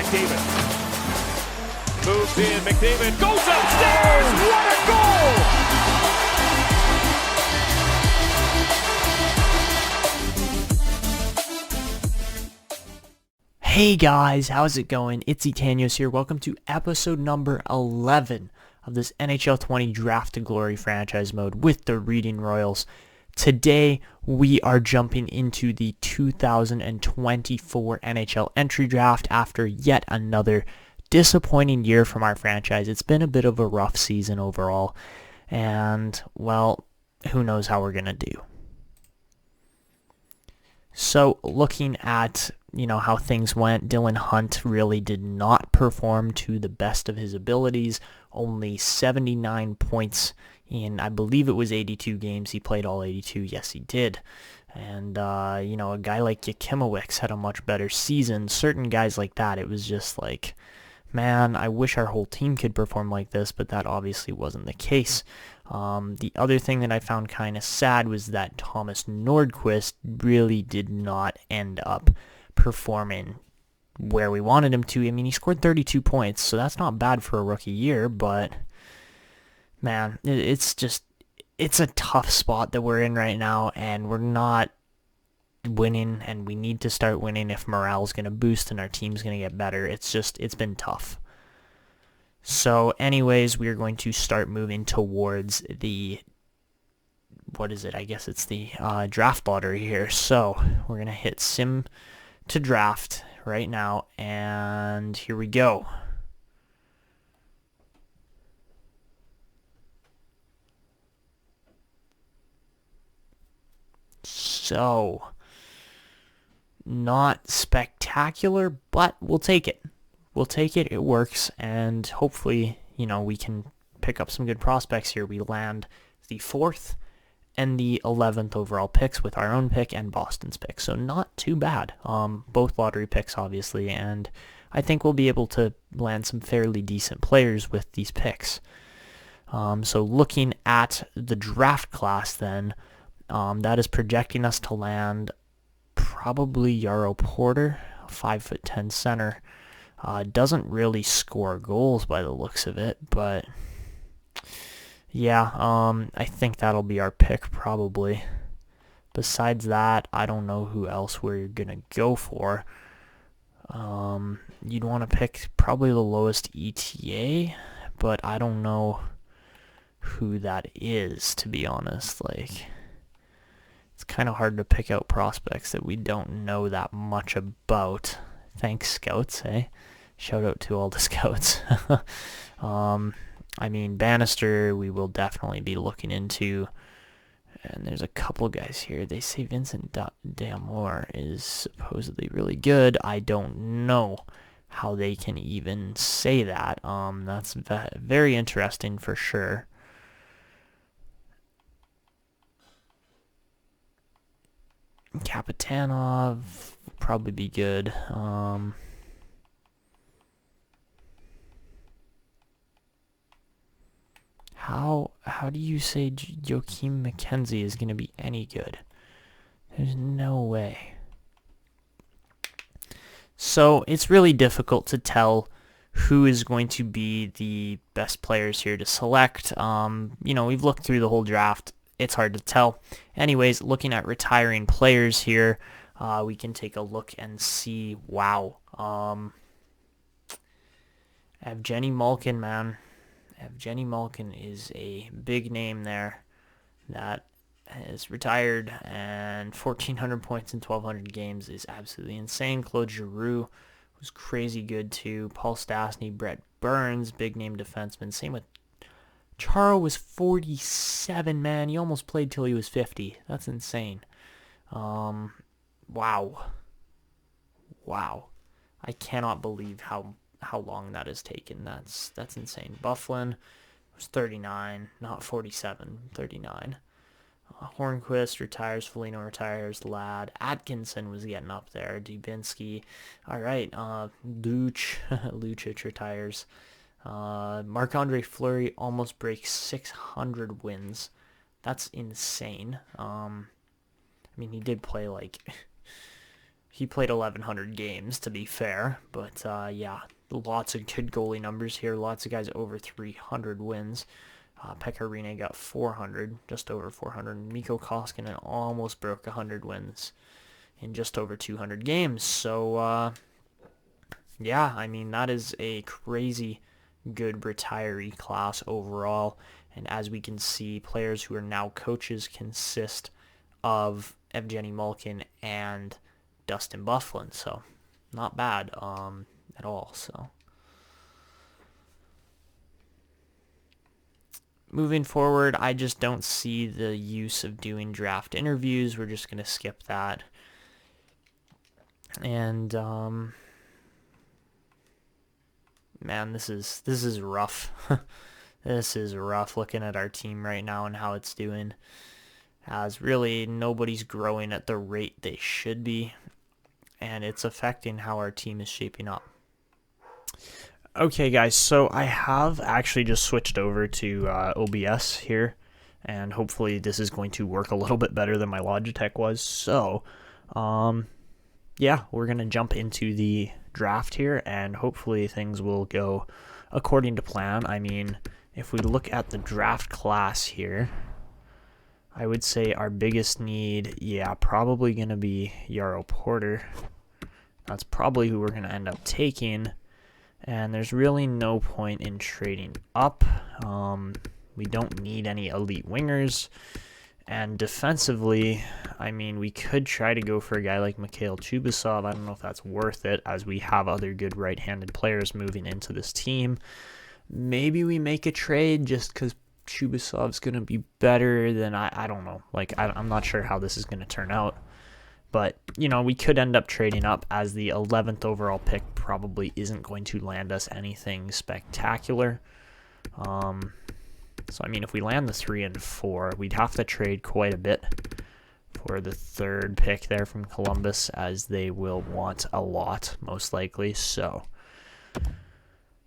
McDavid. Moves in, McDavid goes upstairs! What a goal! Hey guys, how's it going? It's Etanyos here. Welcome to episode number 11 of this NHL 20 Draft to Glory franchise mode with the Reading Royals. Today, we are jumping into the 2024 NHL Entry Draft after yet another disappointing year from our franchise. It's been a bit of a rough season overall, and, well, who knows how we're going to do. So, looking at how things went, Dylan Hunt really did not perform to the best of his abilities. Only 79 points in, I believe it was 82 games. He played all 82. Yes, he did. And, a guy like Yakimowicz had a much better season. Certain guys like that, it was just like, man, I wish our whole team could perform like this, but that obviously wasn't the case. The other thing that I found kind of sad was that Thomas Nordquist really did not end up performing where we wanted him to. I mean, he scored 32 points, so that's not bad for a rookie year, but man, it's a tough spot that we're in right now, and we're not winning, and we need to start winning if morale's going to boost and our team's going to get better. It's been tough. So anyways, we're going to start moving towards the, I guess it's the draft lottery here. So we're going to hit sim to draft right now, and here we go. So, not spectacular, but we'll take it. We'll take it. It works, and hopefully, we can pick up some good prospects here. We land the 4th and the 11th overall picks with our own pick and Boston's pick, so not too bad. Both lottery picks, obviously, and I think we'll be able to land some fairly decent players with these picks. So looking at the draft class then, that is projecting us to land probably Yarrow Porter, a 5'10" center. Doesn't really score goals by the looks of it, but yeah, I think that'll be our pick probably. Besides that, I don't know who else we're going to go for. You'd want to pick probably the lowest ETA, but I don't know who that is, to be honest. It's kind of hard to pick out prospects that we don't know that much about. Thanks, scouts, eh? Shout out to all the scouts. Bannister, we will definitely be looking into. And there's a couple guys here. They say Vincent D'Amour is supposedly really good. I don't know how they can even say that. That's very interesting for sure. Kapitanov will probably be good. How do you say Joakim McKenzie is going to be any good? There's no way. So it's really difficult to tell who is going to be the best players here to select. We've looked through the whole draft. It's hard to tell. Anyways, looking at retiring players here, we can take a look and see. Wow. Evgeny Malkin, man. Evgeny Malkin is a big name there that has retired, and 1,400 points in 1,200 games is absolutely insane. Claude Giroux was crazy good too. Paul Stastny, Brett Burns, big name defenseman. Same with Charo, was 47, man. He almost played till he was 50. That's insane. Wow. I cannot believe how long that has taken. That's insane. Bufflin was 39, not 47, 39. Hornquist retires, Foligno retires, Ladd. Atkinson was getting up there. Dubinsky. All right, Lucic retires. Marc-Andre Fleury almost breaks 600 wins. That's insane. He did play he played 1,100 games, to be fair. But, yeah, lots of good goalie numbers here. Lots of guys over 300 wins. Pekka Rinne got 400, just over 400. Mikko Koskinen almost broke 100 wins in just over 200 games. So, yeah, I mean, that is a crazy good retiree class overall. And as we can see, players who are now coaches consist of Evgeny Malkin and Dustin Byfuglien. So, not bad at all. So, moving forward, I just don't see the use of doing draft interviews. We're just going to skip that. And, man, this is rough. This is rough looking at our team right now and how it's doing. As really nobody's growing at the rate they should be, and it's affecting how our team is shaping up. Okay, guys, so I have actually just switched over to OBS here, and hopefully this is going to work a little bit better than my Logitech was. So, yeah, we're going to jump into the draft here, and hopefully things will go according to plan. I mean, if we look at the draft class here, I would say our biggest need, yeah, probably going to be Yarrow Porter. That's probably who we're going to end up taking, and there's really no point in trading up. We don't need any elite wingers. And defensively, I mean, we could try to go for a guy like Mikhail Chubasov. I don't know if that's worth it, as we have other good right-handed players moving into this team. Maybe we make a trade just because Chubasov's going to be better than, I don't know. Like, I'm not sure how this is going to turn out. But, you know, we could end up trading up, as the 11th overall pick probably isn't going to land us anything spectacular. So, I mean, if we land the 3 and 4, we'd have to trade quite a bit for the 3rd pick there from Columbus, as they will want a lot, most likely. So,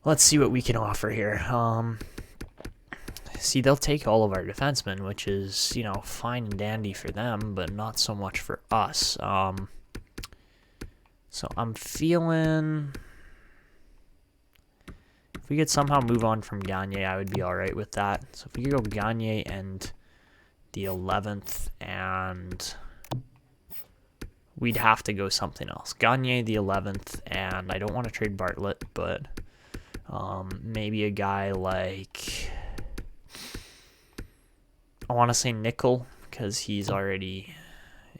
let's see what we can offer here. See, they'll take all of our defensemen, which is, you know, fine and dandy for them, but not so much for us. So, I'm feeling... If we could somehow move on from Gagne, I would be alright with that. So if we could go Gagne and the 11th, and we'd have to go something else. Gagne, the 11th, and I don't want to trade Bartlett, but maybe a guy like... I want to say Nickel, because he's already...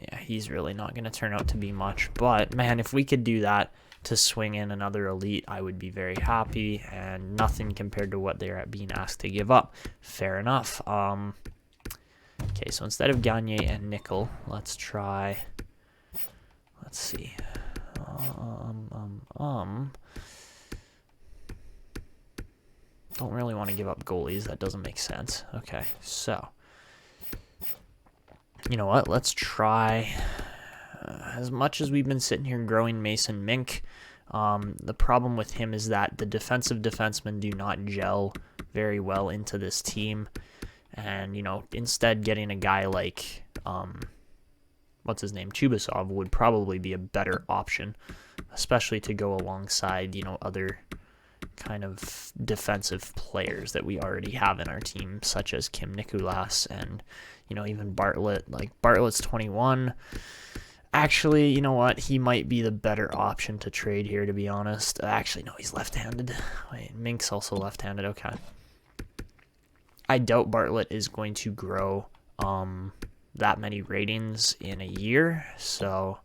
Yeah, he's really not going to turn out to be much. But, man, if we could do that to swing in another elite, I would be very happy, and nothing compared to what they're being asked to give up. Fair enough. Okay, so instead of Gagne and Nickel, let's try... Let's see. Don't really want to give up goalies. That doesn't make sense. Okay, so... You know what? Let's try... as much as we've been sitting here growing Mason Mink, the problem with him is that the defensive defensemen do not gel very well into this team. And, you know, instead getting a guy like, what's his name, Chubasov would probably be a better option, especially to go alongside, you know, other kind of defensive players that we already have in our team, such as Kim Nikulas and, you know, even Bartlett. Like, Bartlett's 21. Actually, you know what? He might be the better option to trade here, to be honest. Actually, no, he's left-handed. Wait, Mink's also left-handed. Okay. I doubt Bartlett is going to grow that many ratings in a year. So,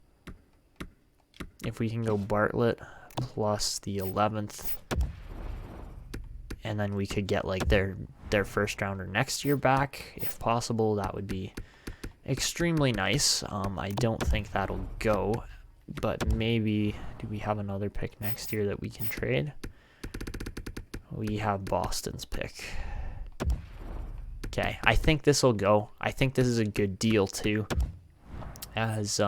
if we can go Bartlett plus the 11th, and then we could get, like, their first-rounder next year back, if possible, that would be... extremely nice. I don't think that'll go, but maybe, do we have another pick next year that we can trade? We have Boston's pick. Okay, I think this will go. I think this is a good deal too, as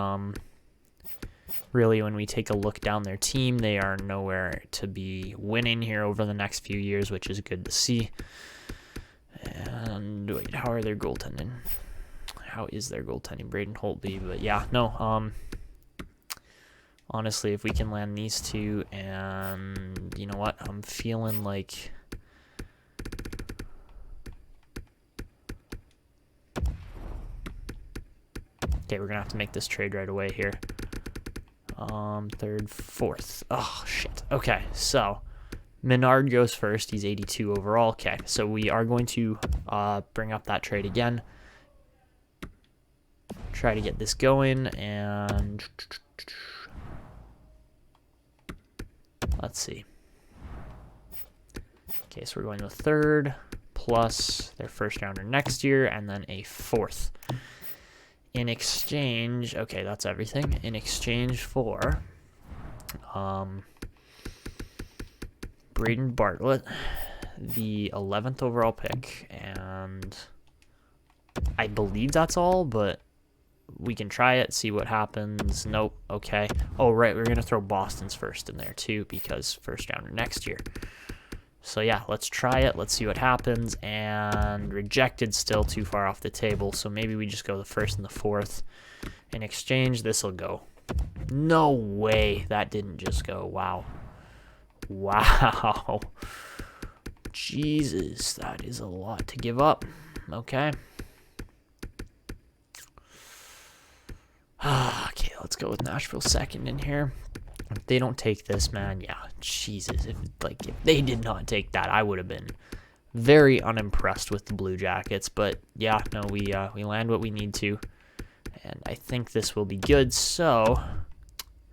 really when we take a look down their team, they are nowhere to be winning here over the next few years, which is good to see. And wait, how are their goaltending? How is their goaltending? Braden Holtby, but yeah, no, Honestly, if we can land these two, and you know what? I'm feeling like... Okay, we're going to have to make this trade right away here. Third, fourth. Oh, shit. Okay, so Menard goes first. He's 82 overall. Okay, so we are going to bring up that trade again. Try to get this going, and let's see. Okay, so we're going with third plus their first rounder next year, and then a fourth. In exchange, okay, that's everything. In exchange for Braden Bartlett, the 11th overall pick, and I believe that's all, but we can try it, see what happens. Nope, okay. Oh, right, we're going to throw Boston's first in there, too, because first rounder next year. So, yeah, let's try it. Let's see what happens. And rejected, still too far off the table, so maybe we just go the first and the fourth. In exchange, this will go. No way that didn't just go. Wow. Wow. Jesus, that is a lot to give up. Okay. Okay, let's go with Nashville second in here. If they don't take this, man, yeah, Jesus. If they did not take that, I would have been very unimpressed with the Blue Jackets. But yeah, no, we land what we need to, and I think this will be good. So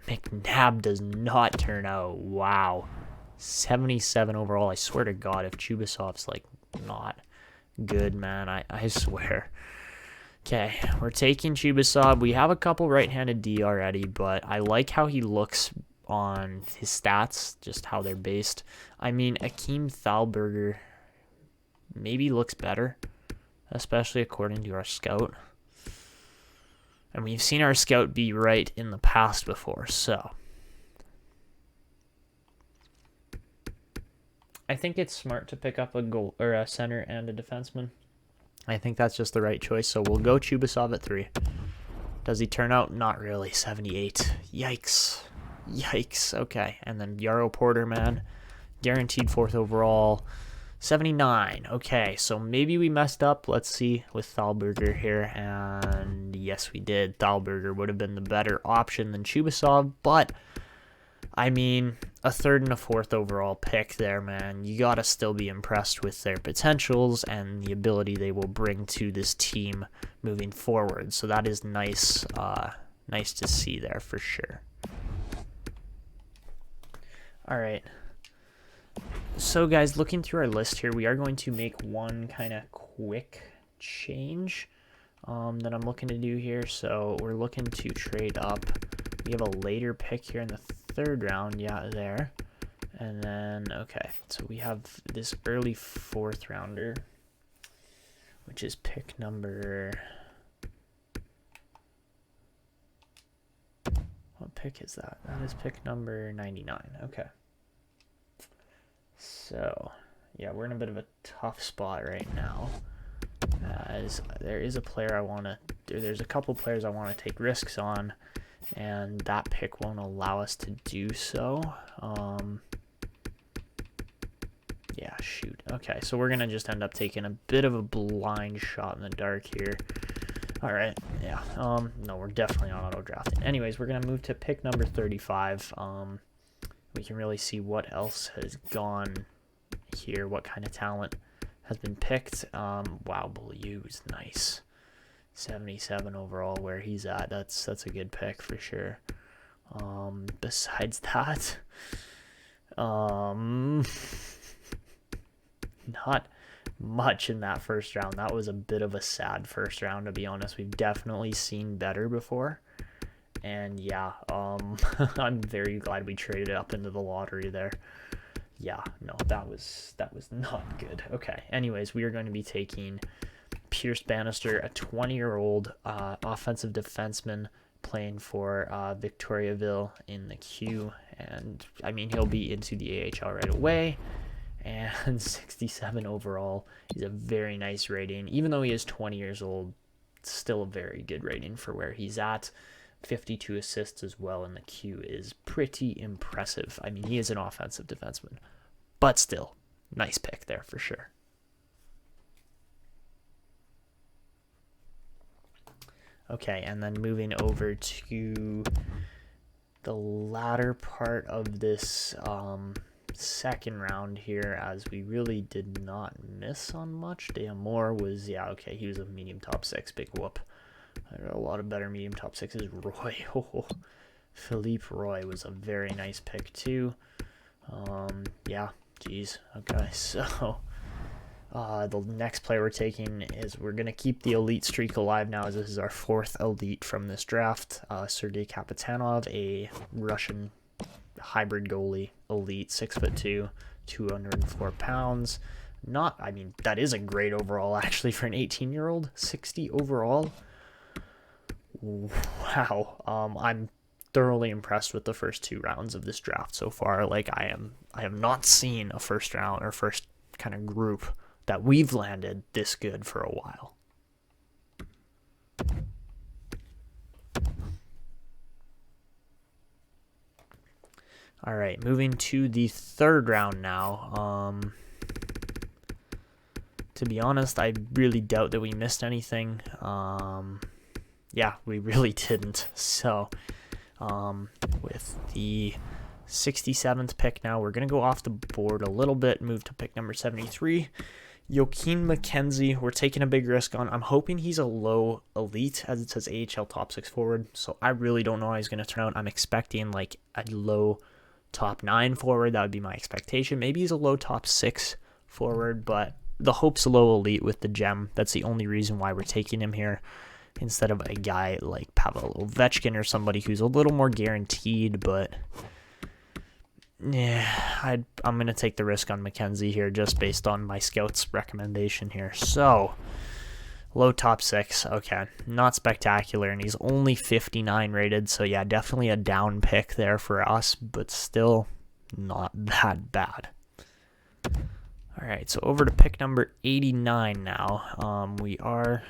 McNabb does not turn out. Wow, 77 overall. I swear to God, if Chubasov's like not good, man, I swear. Okay, we're taking Chubasov. We have a couple right-handed D already, but I like how he looks on his stats, just how they're based. I mean, Akeem Thalberger maybe looks better, especially according to our scout. And we've seen our scout be right in the past before, so I think it's smart to pick up a goal or a center and a defenseman. I think that's just the right choice, so we'll go Chubasov at 3. Does he turn out? Not really. 78. Yikes. Yikes. Okay, and then Yarrow Porter, man. Guaranteed 4th overall. 79. Okay, so maybe we messed up. Let's see with Thalberger here, and yes, we did. Thalberger would have been the better option than Chubasov, but I mean, a 3rd and a 4th overall pick there, man. You got to still be impressed with their potentials and the ability they will bring to this team moving forward. So that is nice, nice to see there for sure. All right. So, guys, looking through our list here, we are going to make one kind of quick change that I'm looking to do here. So we're looking to trade up. We have a later pick here in the 3rd round, yeah, there. And then, okay, so we have this early 4th rounder, which is pick number... What pick is that? That is pick number 99, okay. So, yeah, we're in a bit of a tough spot right now. As there is a player I want to... There's a couple players I want to take risks on, and that pick won't allow us to do so. Yeah, shoot. Okay, so we're going to just end up taking a bit of a blind shot in the dark here. All right, yeah. No, we're definitely not auto-drafting. Anyways, we're going to move to pick number 35. We can really see what else has gone here, what kind of talent has been picked. Wow, Beaulieu is nice. 77 overall where he's at. That's a good pick for sure. Besides that, not much in that first round. That was a bit of a sad first round, to be honest. We've definitely seen better before. And yeah, I'm very glad we traded up into the lottery there. Yeah, no, that was not good. Okay, anyways, we are going to be taking Pierce Bannister, a 20-year-old offensive defenseman playing for Victoriaville in the Q. And, I mean, he'll be into the AHL right away. And 67 overall. He's a very nice rating. Even though he is 20 years old, still a very good rating for where he's at. 52 assists as well in the queue is pretty impressive. I mean, he is an offensive defenseman, but still, nice pick there for sure. Okay, and then moving over to the latter part of this second round here, as we really did not miss on much. Moore was, yeah, okay, he was a medium top 6, big whoop. I got a lot of better medium top 6s. Roy, Philippe Roy was a very nice pick too. Yeah, geez, okay, so the next player we're taking is, we're going to keep the elite streak alive now, as this is our 4th elite from this draft. Sergei Kapitanov, a Russian hybrid goalie, elite, 6'2", 204 pounds. I mean, that is a great overall, actually, for an 18-year-old. 60 overall. Wow. I'm thoroughly impressed with the first 2 rounds of this draft so far. Like, I have not seen a first round or first kind of group that we've landed this good for a while. All right, moving to the 3rd round now. To be honest, I really doubt that we missed anything. Yeah, we really didn't. So, with the 67th pick now, we're going to go off the board a little bit, move to pick number 73. Joaquin McKenzie, we're taking a big risk on. I'm hoping he's a low elite, as it says AHL top 6 forward. So I really don't know how he's going to turn out. I'm expecting like a low top 9 forward. That would be my expectation. Maybe he's a low top 6 forward, but the hope's low elite with the gem. That's the only reason why we're taking him here, instead of a guy like Pavel Ovechkin or somebody who's a little more guaranteed. But yeah, I'm going to take the risk on McKenzie here, just based on my scout's recommendation here. So, low top 6, okay, not spectacular, and he's only 59 rated, so yeah, definitely a down pick there for us, but still not that bad. All right, so over to pick number 89 now. We are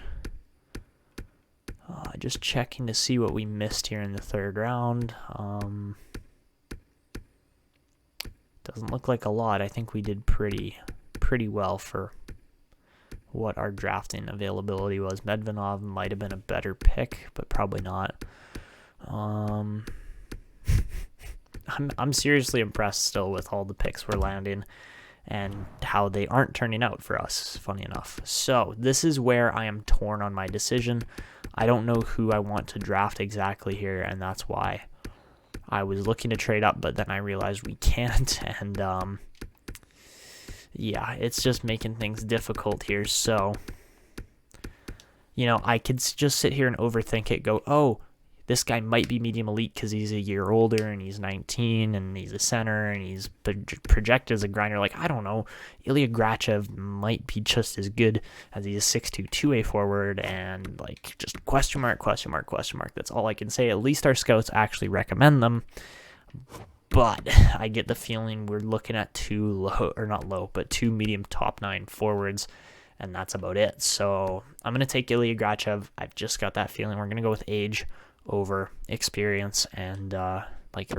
just checking to see what we missed here in the 3rd round. Doesn't look like a lot. I think we did pretty well for what our drafting availability was. Medvedov might have been a better pick, but probably not. I'm seriously impressed still with all the picks we're landing and how they aren't turning out for us, funny enough. So this is where I am torn on my decision. I don't know who I want to draft exactly here, and that's why I was looking to trade up, but then I realized we can't, and yeah, it's just making things difficult here. So, you know, I could just sit here and overthink it, go, oh, this guy might be medium elite because he's a year older and he's 19 and he's a center and he's projected as a grinder. Like, I don't know, Ilya Grachev might be just as good as he's a 6'2", 2A forward, and like, just question mark. That's all I can say. At least our scouts actually recommend them. But I get the feeling we're looking at two medium top 9 forwards, and that's about it. So I'm going to take Ilya Grachev. I've just got that feeling. We're going to go with age over experience, and or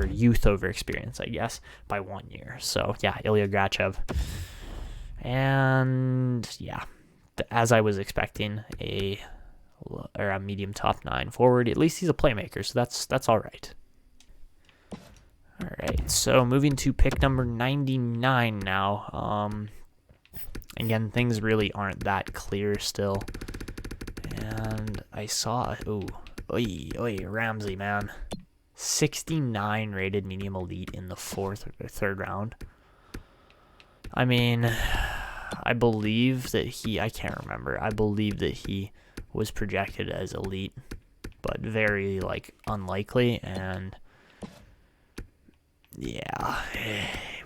youth over experience, I guess, by 1 year. So yeah, Ilya Grachev. And yeah, as I was expecting, a medium top 9 forward. At least he's a playmaker, so that's all right. All right, so moving to pick number 99 now. Again, things really aren't that clear still. And I saw, Ramsey, man. 69 rated medium elite in the 4th or 3rd round. I mean, I believe that I can't remember. I believe that he was projected as elite, but very, unlikely, and yeah,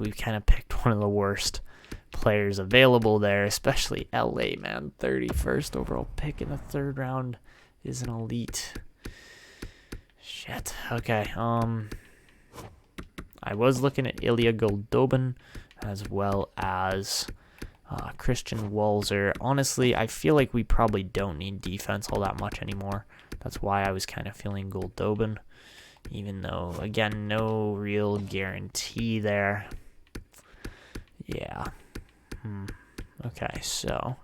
we've kind of picked one of the worst players available there, especially LA, man. 31st overall pick in the 3rd round is an elite. Shit. Okay. I was looking at Ilya Goldobin as well as Christian Walzer. Honestly, I feel like we probably don't need defense all that much anymore. That's why I was kind of feeling Goldobin, even though, again, no real guarantee there. Yeah. Okay, so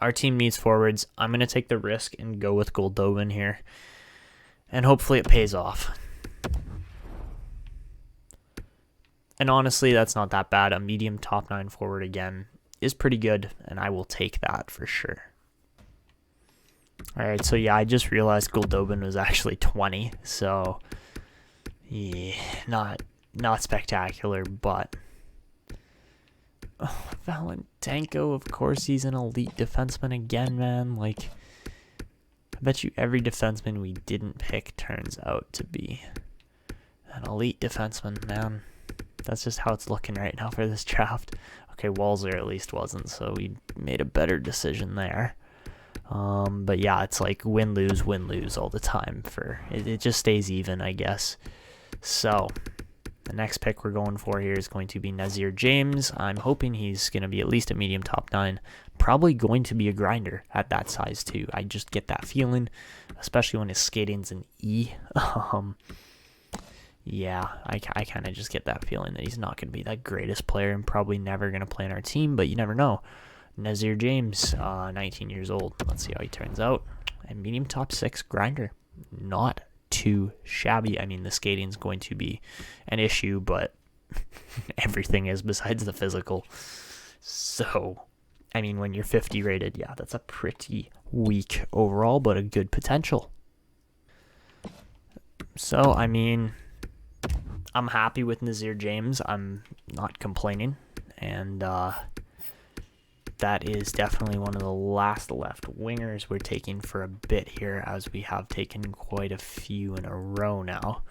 our team needs forwards. I'm going to take the risk and go with Goldobin here, and hopefully it pays off. And honestly, that's not that bad. A medium top 9 forward again is pretty good, and I will take that for sure. All right, so yeah, I just realized Goldobin was actually 20, so yeah, not spectacular, but Valentenko, of course, he's an elite defenseman again, man. Like, I bet you every defenseman we didn't pick turns out to be an elite defenseman, man. That's just how it's looking right now for this draft. Okay, Walzer at least wasn't, so we made a better decision there. But yeah, it's like win-lose all the time. It just stays even, I guess. So the next pick we're going for here is going to be Nazir James. I'm hoping he's going to be at least a medium top 9. Probably going to be a grinder at that size too. I just get that feeling, especially when his skating's an E. Yeah, I kind of just get that feeling that he's not going to be that greatest player and probably never going to play on our team, but you never know. Nazir James, 19 years old. Let's see how he turns out. And medium top 6 grinder. Not too shabby. I mean, the skating's going to be an issue, but everything is besides the physical. So, I mean, when you're 50 rated, yeah, that's a pretty weak overall, but a good potential. So, I mean, I'm happy with Nazir James. I'm not complaining. And that is definitely one of the last left wingers we're taking for a bit here, as we have taken quite a few in a row now.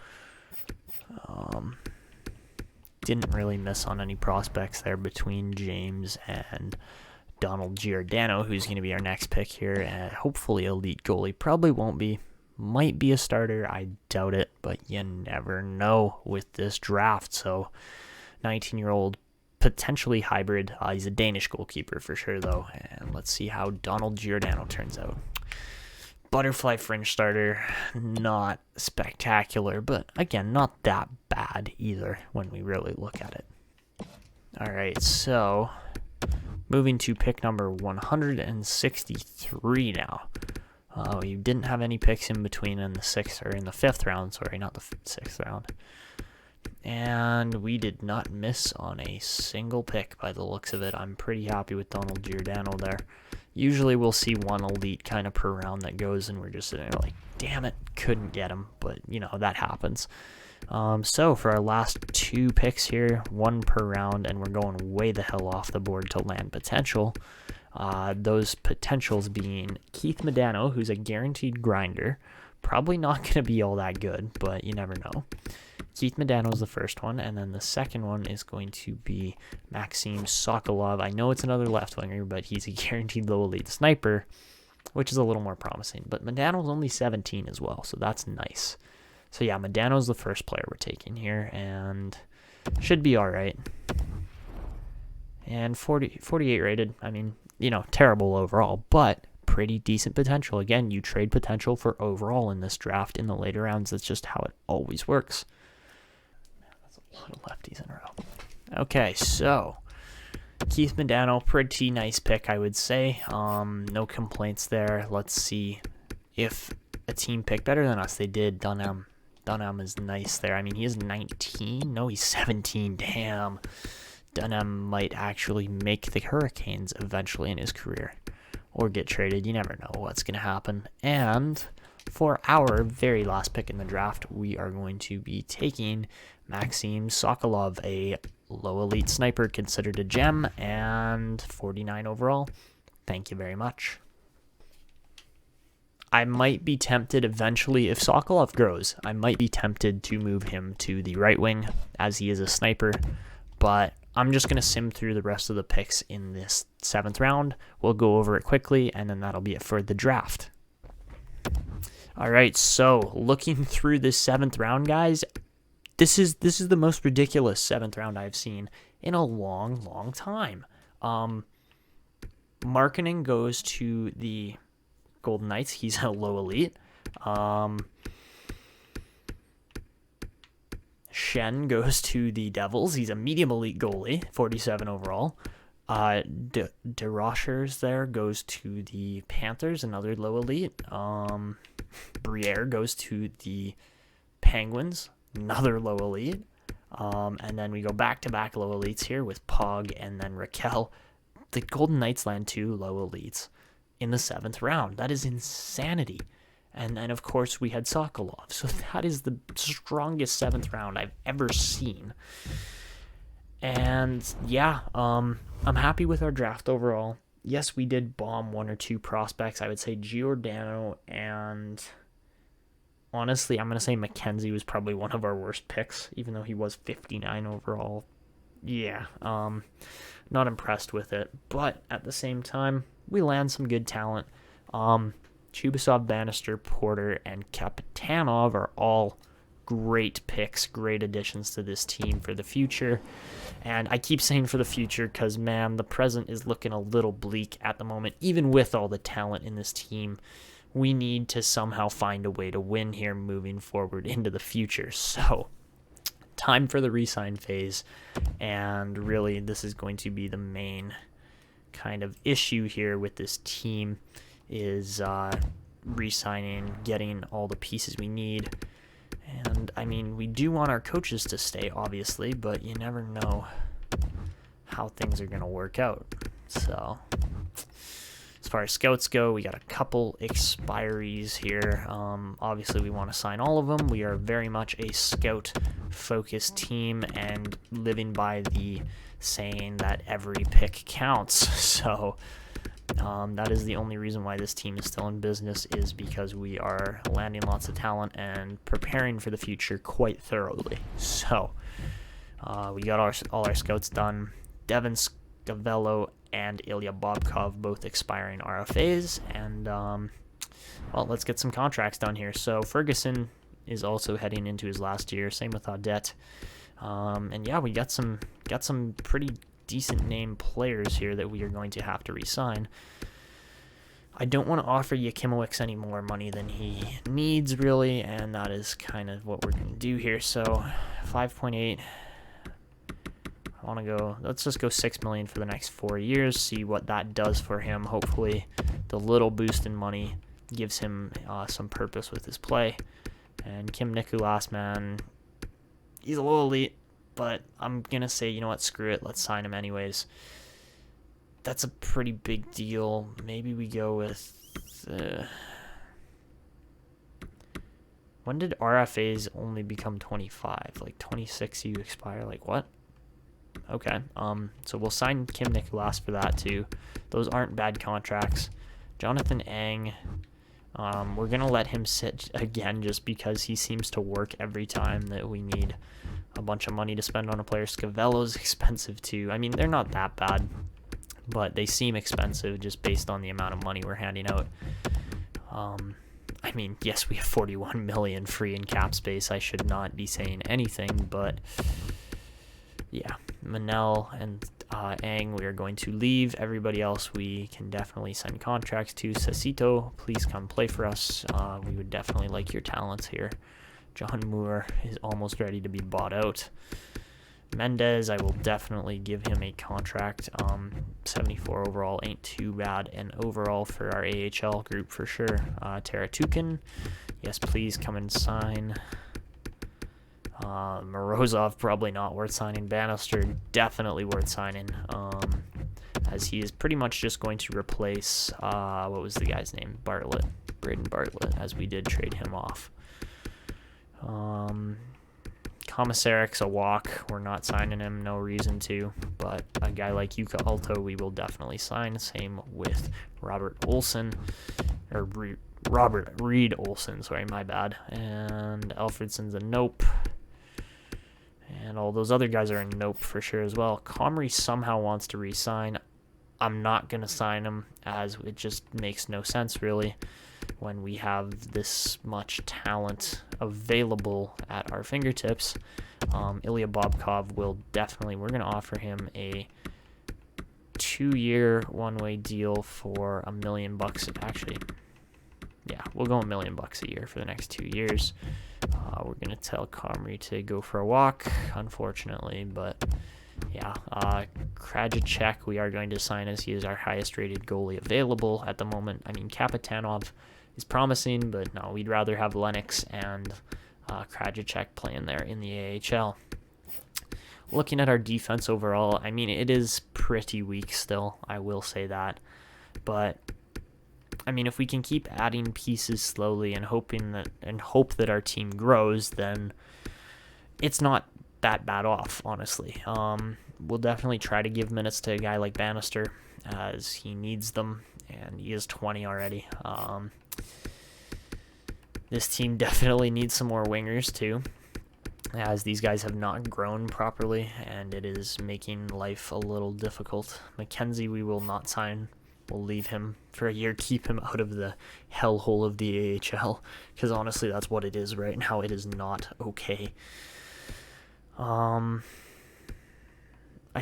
Didn't really miss on any prospects there between James and Donald Giordano, who's going to be our next pick here. And hopefully elite goalie. Probably won't be. Might be a starter. I doubt it, but you never know with this draft. So 19-year-old, potentially hybrid. He's a Danish goalkeeper for sure, though. And let's see how Donald Giordano turns out. Butterfly fringe starter, not spectacular, but again, not that bad either when we really look at it. All right, so moving to pick number 163 now. We didn't have any picks in between in the 5th round. Sorry, not the 6th round. And we did not miss on a single pick by the looks of it. I'm pretty happy with Donald Giordano there. Usually we'll see one elite kind of per round that goes, and we're just sitting there like, damn it, couldn't get him. But, you know, that happens. So for our last 2 picks here, 1 per round, and we're going way the hell off the board to land potential. Those potentials being Keith Medano, who's a guaranteed grinder. Probably not going to be all that good, but you never know. Keith Medano is the first one, and then the second one is going to be Maxim Sokolov. I know it's another left winger, but he's a guaranteed low elite sniper, which is a little more promising. But Medano's only 17 as well, so that's nice. So yeah, Medano's the first player we're taking here, and should be all right. And 48 rated. I mean, you know, terrible overall, but pretty decent potential. Again, you trade potential for overall in this draft in the later rounds. That's just how it always works. Man, that's a lot of lefties in a row. Okay, so Keith Medano, pretty nice pick, I would say. No complaints there. Let's see if a team picked better than us. They did. Dunham is nice there. I mean, he is 19. No, he's 17. Damn. Dunham might actually make the Hurricanes eventually in his career, or get traded. You never know what's going to happen. And for our very last pick in the draft, we are going to be taking Maxim Sokolov, a low elite sniper, considered a gem, and 49 overall. Thank you very much. I might be tempted eventually, if Sokolov grows, I might be tempted to move him to the right wing, as he is a sniper, but I'm just going to sim through the rest of the picks in this 7th round. We'll go over it quickly, and then that'll be it for the draft. All right, so looking through this 7th round, guys, this is the most ridiculous 7th round I've seen in a long time. Markkanen goes to the Golden Knights. He's a low elite. Shen goes to the Devils. He's a medium elite goalie, 47 overall. DeRochers there goes to the Panthers, another low elite. Briere goes to the Penguins, another low elite. And then we go back-to-back low elites here with Pog and then Raquel. The Golden Knights land 2 low elites in the 7th round. That is insanity. And then, of course, we had Sokolov. So that is the strongest 7th round I've ever seen. And, yeah, I'm happy with our draft overall. Yes, we did bomb 1 or 2 prospects. I would say Giordano and, honestly, I'm going to say McKenzie was probably one of our worst picks, even though he was 59 overall. Yeah, not impressed with it. But at the same time, we land some good talent. Chubasov, Bannister, Porter, and Kapitanov are all great picks, great additions to this team for the future. And I keep saying for the future because, man, the present is looking a little bleak at the moment. Even with all the talent in this team, we need to somehow find a way to win here moving forward into the future. So, time for the re-sign phase. And really, this is going to be the main kind of issue here with this team is re-signing, getting all the pieces we need. And, I mean, we do want our coaches to stay, obviously, but you never know how things are going to work out. So, as far as scouts go, we got a couple expiries here. Obviously, we want to sign all of them. We are very much a scout-focused team and living by the saying that every pick counts. So, that is the only reason why this team is still in business, is because we are landing lots of talent and preparing for the future quite thoroughly. So, we got all our scouts done. Devin Scavello and Ilya Bobkov both expiring RFAs, and well, let's get some contracts done here. So Ferguson is also heading into his last year. Same with Audette. And yeah, we got some pretty decent name players here that we are going to have to re-sign. I don't want to offer Yakimowicz any more money than he needs, really, and that is kind of what we're going to do here. So 5.8. I want to go, let's just go $6 million for the next 4 years, see what that does for him. Hopefully the little boost in money gives him some purpose with his play. And Kim Nicolas, man, he's a little elite, but I'm going to say, you know what, screw it, let's sign him anyways. That's a pretty big deal. Maybe we go with... when did RFAs only become 25? Like 26 you expire? Like what? Okay, so we'll sign Kim Nicolas for that too. Those aren't bad contracts. Jonathan Ang, we're going to let him sit again just because he seems to work every time that we need a bunch of money to spend on a player. Scavello's expensive too. I mean, they're not that bad, but they seem expensive just based on the amount of money we're handing out. I mean, yes, we have 41 million free in cap space. I should not be saying anything, but yeah, Manel and Ang, we are going to leave. Everybody else, we can definitely send contracts to. Sacito, please come play for us. We would definitely like your talents here. John Moore is almost ready to be bought out. Mendez, I will definitely give him a contract. 74 overall ain't too bad. And overall for our AHL group for sure. Taratukin, yes, please come and sign. Morozov, probably not worth signing. Bannister, definitely worth signing, as he is pretty much just going to replace, what was the guy's name? Braden Bartlett, as we did trade him off. Commissaric's a walk. We're not signing him, no reason to, but a guy like Yuka Alto, we will definitely sign. Same with Robert Olsen, or Robert Reed Olsen, sorry, my bad. And Alfredson's a nope. And all those other guys are a nope for sure as well. Comrie somehow wants to re-sign. I'm not going to sign him, as it just makes no sense, really. when we have this much talent available at our fingertips. Ilya Bobkov will definitely, we're going to offer him a 2-year one-way deal for $1 million. Actually, yeah, we'll go $1 million a year for the next 2 years. We're going to tell Comrie to go for a walk, unfortunately, but yeah, Krajicek we are going to sign as he is our highest rated goalie available at the moment. I mean, Kapitanov is promising, but no, we'd rather have Lennox and Krajicek playing there in the AHL. Looking at our defense overall, I mean, it is pretty weak still, I will say that. But I mean, if we can keep adding pieces slowly and hope that our team grows, then it's not that bad off, honestly. We'll definitely try to give minutes to a guy like Bannister, as he needs them, and he is 20 already. This team definitely needs some more wingers too, as these guys have not grown properly, and it is making life a little difficult. McKenzie we will not sign. We'll leave him for a year, keep him out of the hellhole of the AHL, because honestly that's what it is right now. It is not okay. I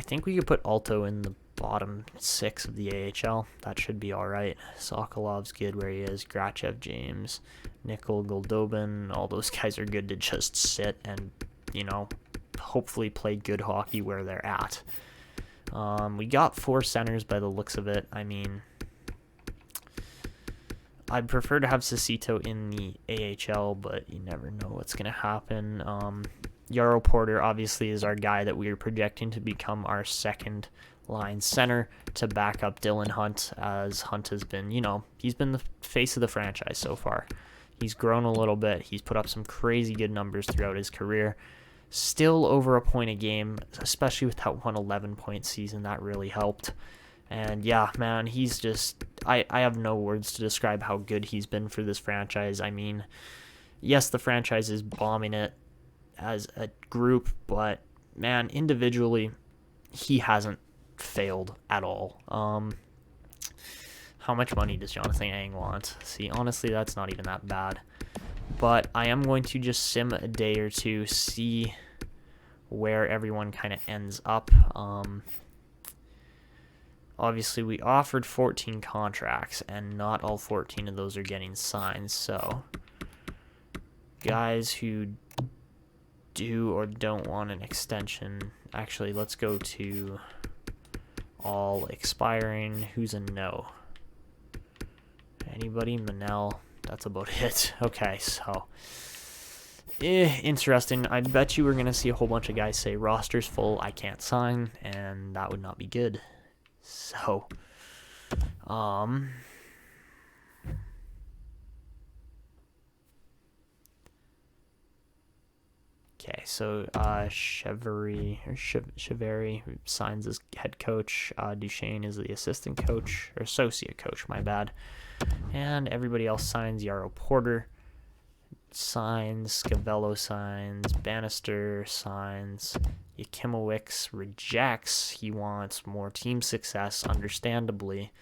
think we could put Alto in the bottom 6 of the AHL. That should be alright. Sokolov's good where he is. Grachev, James, Nickel, Goldobin, all those guys are good to just sit and, hopefully play good hockey where they're at. We got 4 centers by the looks of it. I mean, I'd prefer to have Cecito in the AHL, but you never know what's going to happen. Yarrow Porter obviously is our guy that we are projecting to become our second line center to back up Dylan Hunt, as Hunt has been, he's been the face of the franchise so far. He's grown a little bit. He's put up some crazy good numbers throughout his career. Still over a point a game, especially with that 111-point season. That really helped. And yeah, man, he's just, I have no words to describe how good he's been for this franchise. I mean, yes, the franchise is bombing it as a group, but man, individually, he hasn't failed at all. How much money does Jonathan Ang want? See, honestly, that's not even that bad. But I am going to just sim a day or two, see where everyone kind of ends up. Obviously, we offered 14 contracts, and not all 14 of those are getting signed. So, guys who do or don't want an extension, actually, let's go to all expiring. Who's a no? Anybody? Manel? That's about it. Okay, so interesting. I bet you we're going to see a whole bunch of guys say roster's full, I can't sign, and that would not be good. So, okay, so Chevary signs as head coach. Duchesne is the assistant coach, or associate coach, my bad. And everybody else signs. Yarrow Porter signs. Scavello signs. Bannister signs. Yakimowicz rejects. He wants more team success, understandably.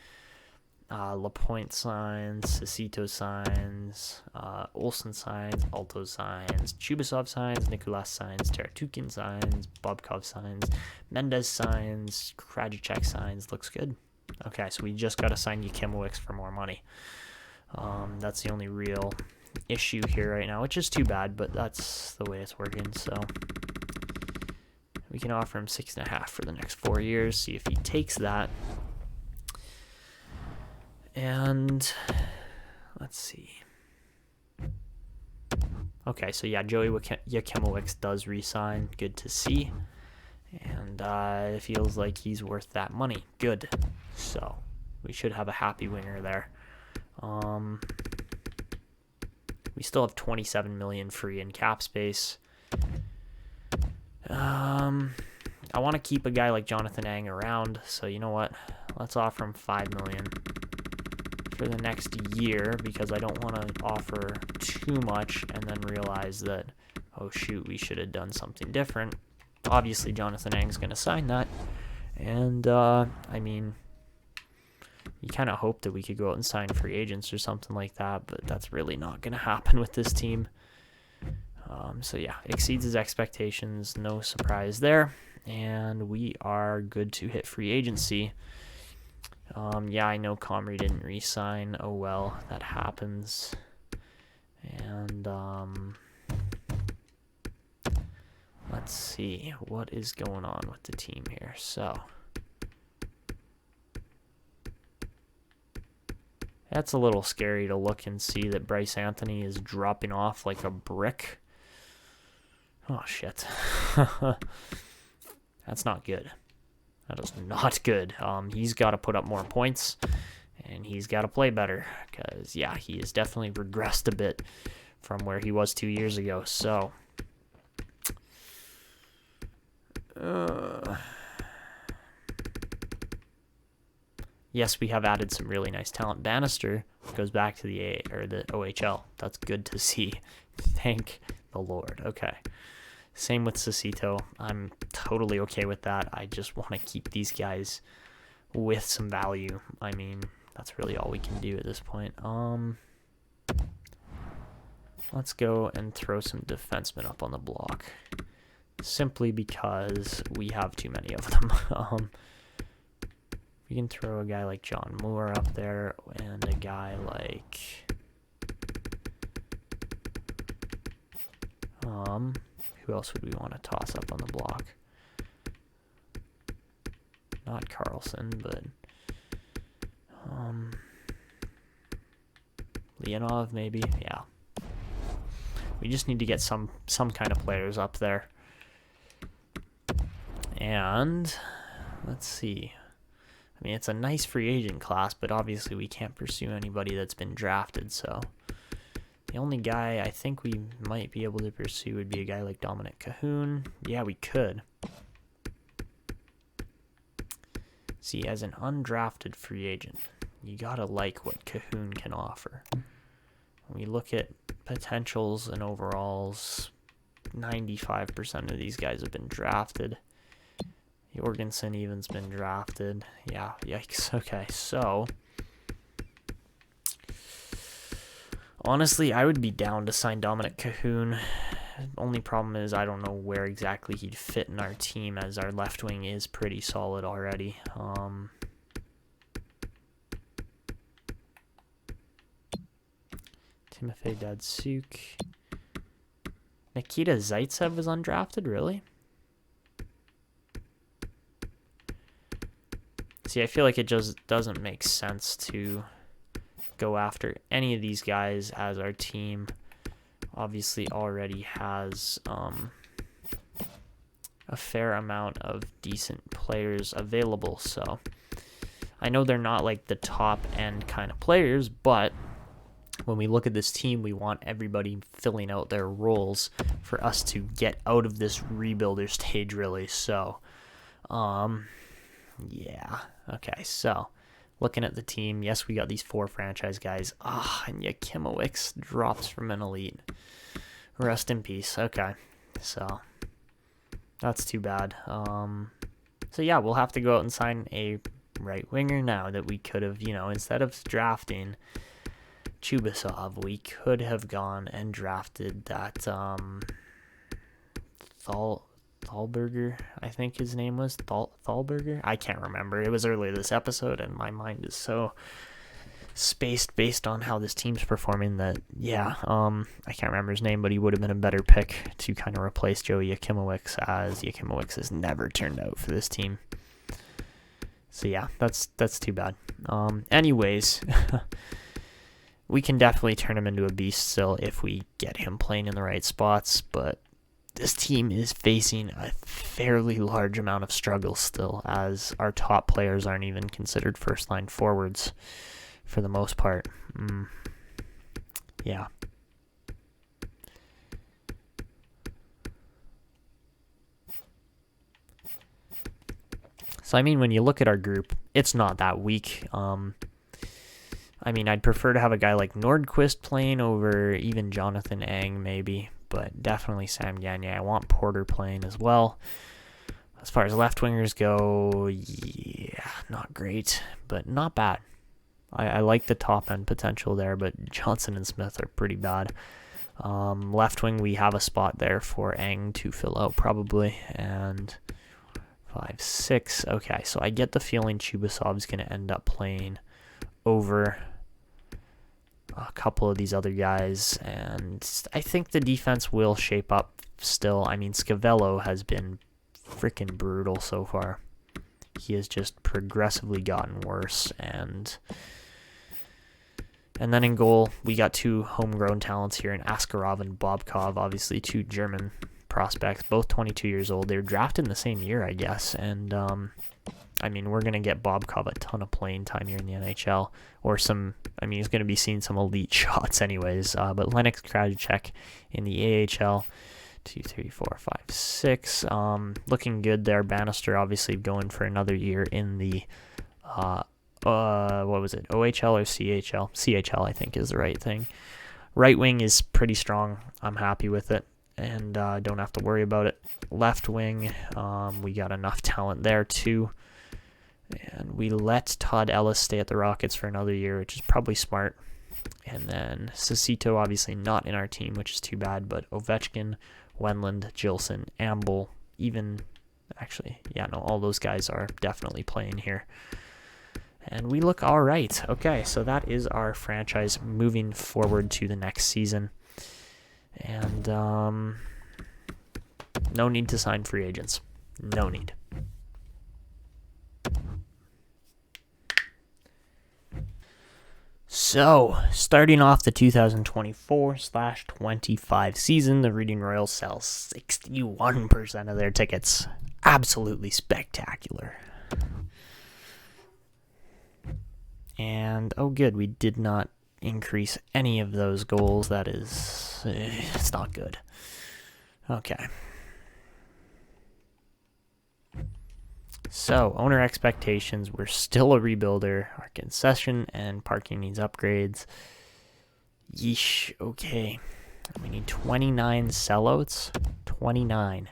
Lapointe signs. Cecito signs. Olsen signs. Alto signs. Chubasov signs. Nicolas signs. Teratukin signs. Bobkov signs. Mendez signs. Krajicek signs. Looks good. Okay, so we just got to sign Yakimowicz for more money. That's the only real issue here right now, which is too bad, but that's the way it's working. So we can offer him 6.5 for the next 4 years, see if he takes that. And let's see. Okay, so yeah, Joey Yakimowicz does re-sign. Good to see. And it feels like he's worth that money. Good. So we should have a happy winger there. We still have $27 million free in cap space. I want to keep a guy like Jonathan Ang around, so you know what? Let's offer him $5 million for the next year, because I don't want to offer too much and then realize that, oh shoot, we should have done something different. Obviously, Jonathan Ang's going to sign that, and I mean, You kind of hope that we could go out and sign free agents or something like that, but that's really not going to happen with this team. So yeah, exceeds his expectations, no surprise there. And we are good to hit free agency. Yeah, I know Comrie didn't re-sign. Oh well, that happens. And let's see what is going on with the team here. So that's a little scary to look and see that Bryce Anthony is dropping off like a brick. Oh shit. That's not good. That is not good. He's got to put up more points, and he's got to play better, because, yeah, he has definitely regressed a bit from where he was 2 years ago. So, yes, we have added some really nice talent. Bannister goes back to the OHL. That's good to see. Thank the Lord. Okay. Same with Cecito. I'm totally okay with that. I just want to keep these guys with some value. I mean, that's really all we can do at this point. Let's go and throw some defensemen up on the block, simply because we have too many of them. We can throw a guy like John Moore up there and a guy like who else would we want to toss up on the block? Not Carlson, but Leonov maybe. Yeah. We just need to get some kind of players up there. And let's see. I mean, it's a nice free agent class, but obviously we can't pursue anybody that's been drafted, so the only guy I think we might be able to pursue would be a guy like Dominic Cahoon. Yeah, we could. See, as an undrafted free agent, you gotta like what Cahoon can offer. When we look at potentials and overalls, 95% of these guys have been drafted. Jorgensen even's been drafted. Yeah, yikes. Okay, so honestly, I would be down to sign Dominic Cahoon. Only problem is I don't know where exactly he'd fit in our team, as our left wing is pretty solid already. Timofey Datsuk. Nikita Zaitsev was undrafted, really? See, I feel like it just doesn't make sense to go after any of these guys, as our team obviously already has a fair amount of decent players available. So I know they're not like the top end kind of players, but when we look at this team, we want everybody filling out their roles for us to get out of this rebuilder stage, really. So yeah, okay, so looking at the team, yes, we got these 4 franchise guys. And Yakimowicz drops from an elite. Rest in peace. Okay, so that's too bad. So yeah, we'll have to go out and sign a right winger now that we could have, instead of drafting Chubasov, we could have gone and drafted that Thalberger, I think his name was Thalberger. I can't remember. It was earlier this episode, and my mind is so spaced based on how this team's performing that, yeah, I can't remember his name, but he would have been a better pick to kind of replace Joey Yakimowicz, as Yakimowicz has never turned out for this team. So yeah, that's too bad. Anyways, we can definitely turn him into a beast still if we get him playing in the right spots, but this team is facing a fairly large amount of struggle still, as our top players aren't even considered first-line forwards for the most part. Yeah. So, I mean, when you look at our group, it's not that weak. I mean, I'd prefer to have a guy like Nordquist playing over even Jonathan Ang, maybe. But definitely Sam Gagner. I want Porter playing as well. As far as left wingers go, yeah, not great, but not bad. I like the top end potential there, but Johnson and Smith are pretty bad. Left wing, we have a spot there for Eng to fill out probably, and 5, 6. Okay, so I get the feeling Chubasov's going to end up playing over a couple of these other guys, and I think the defense will shape up still. I mean, Scavello has been freaking brutal so far. He has just progressively gotten worse, and then in goal, we got 2 homegrown talents here in Askarov and Bobkov, obviously 2 German prospects, both 22 years old. They were drafted in the same year, I guess, and I mean, we're going to get Bobkov a ton of playing time here in the NHL, or he's going to be seeing some elite shots anyways, but Lennox Krajicek in the AHL, 2, 3, 4, 5, 6, looking good there. Bannister obviously going for another year in the, what was it, OHL or CHL? CHL, I think, is the right thing. Right wing is pretty strong. I'm happy with it, and don't have to worry about it. Left wing, we got enough talent there too. And we let Todd Ellis stay at the Rockets for another year, which is probably smart. And then Sacito, obviously not in our team, which is too bad, but Ovechkin, Wendland, Gilson, Amble, all those guys are definitely playing here. And we look all right. Okay, so that is our franchise moving forward to the next season. And no need to sign free agents. No need. So, starting off the 2024/25 season, the Reading Royals sell 61% of their tickets. Absolutely spectacular. And, oh good, we did not increase any of those goals. That is, it's not good. Okay. So, owner expectations, we're still a rebuilder. Our concession and parking needs upgrades. Yeesh, okay. We need 29 sellouts. 29.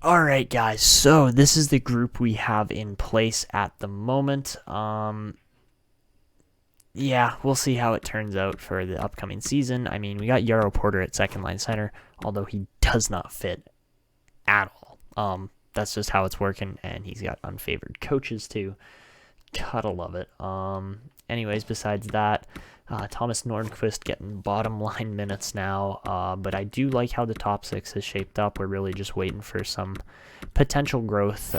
Alright, guys, so this is the group we have in place at the moment. Yeah, we'll see how it turns out for the upcoming season. I mean, we got Yarrow Porter at second line center, although he does not fit at all. That's just how it's working, and he's got unfavored coaches too. Gotta love it. Anyways, besides that, Thomas Nordqvist getting bottom line minutes now, but I do like how the top 6 has shaped up. We're really just waiting for some potential growth,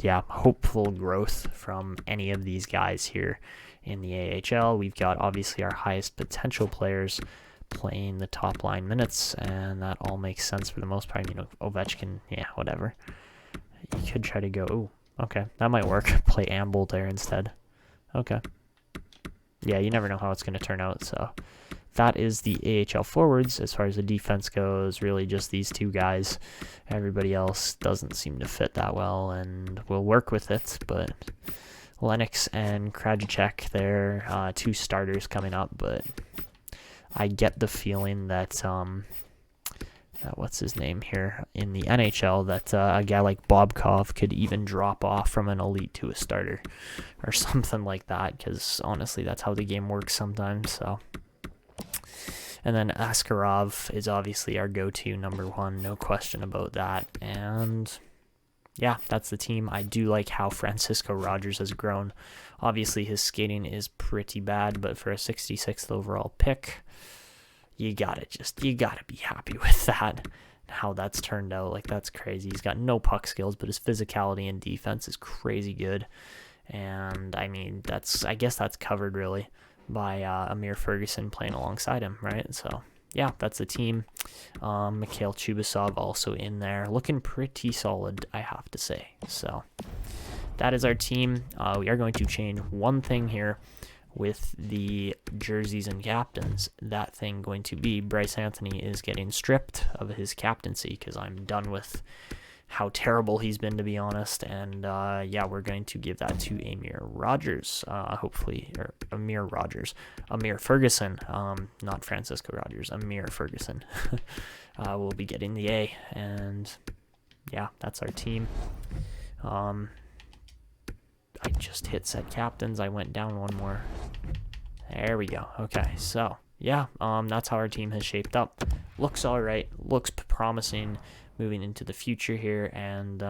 hopeful growth from any of these guys here in the AHL. We've got obviously our highest potential players playing the top line minutes, and that all makes sense for the most part. Ovechkin, whatever. You could try to go, ooh, okay, that might work. Play Amble there instead. Okay. Yeah, you never know how it's going to turn out, so that is the AHL forwards. As far as the defense goes, really just these 2 guys. Everybody else doesn't seem to fit that well, and we'll work with it, but Lennox and Krajicek, they're 2 starters coming up, but I get the feeling that, what's his name here in the NHL, that a guy like Bobkov could even drop off from an elite to a starter or something like that, because honestly, that's how the game works sometimes. So, and then Askarov is obviously our go-to number 1, no question about that. And yeah, that's the team. I do like how Francisco Rogers has grown. Obviously, his skating is pretty bad, but for a 66th overall pick, you gotta be happy with that. How that's turned out, like, that's crazy. He's got no puck skills, but his physicality and defense is crazy good. And I mean, I guess that's covered really by Amir Ferguson playing alongside him, right? So yeah, that's the team. Mikhail Chubasov also in there, looking pretty solid, I have to say. So that is our team. We are going to change one thing here with the jerseys and captains. That thing going to be Bryce Anthony is getting stripped of his captaincy, because I'm done with how terrible he's been, to be honest. And we're going to give that to Amir Rogers, Amir Ferguson, not Francisco Rogers, Amir Ferguson. Will be getting the A, and yeah, that's our team. I just hit set captains. I went down one more. There we go. Okay, so yeah, that's how our team has shaped up. Looks all right. Looks promising moving into the future here, and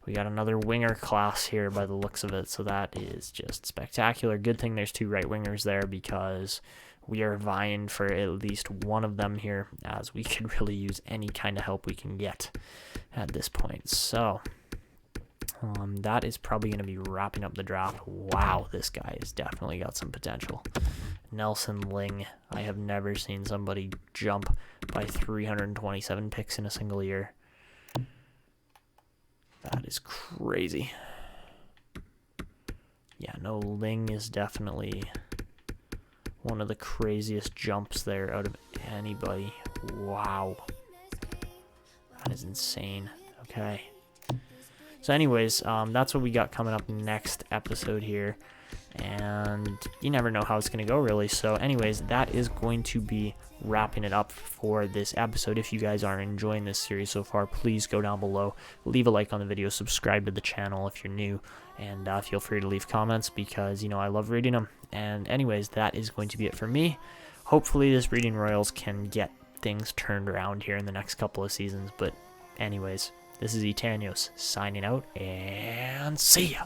we got another winger class here by the looks of it, so that is just spectacular. Good thing there's 2 right wingers there, because we are vying for at least one of them here, as we could really use any kind of help we can get at this point. So that is probably going to be wrapping up the draft. Wow, this guy has definitely got some potential. Nelson Ling. I have never seen somebody jump by 327 picks in a single year. That is crazy. Yeah, no, Ling is definitely one of the craziest jumps there out of anybody. Wow. That is insane. Okay. So anyways, that's what we got coming up next episode here. And you never know how it's going to go, really. So anyways, that is going to be wrapping it up for this episode. If you guys are enjoying this series so far, please go down below, leave a like on the video, subscribe to the channel if you're new, and feel free to leave comments, because, you know, I love reading them. And anyways, that is going to be it for me. Hopefully this Breeding Royals can get things turned around here in the next couple of seasons. But anyways, this is Etanyos signing out, and see ya!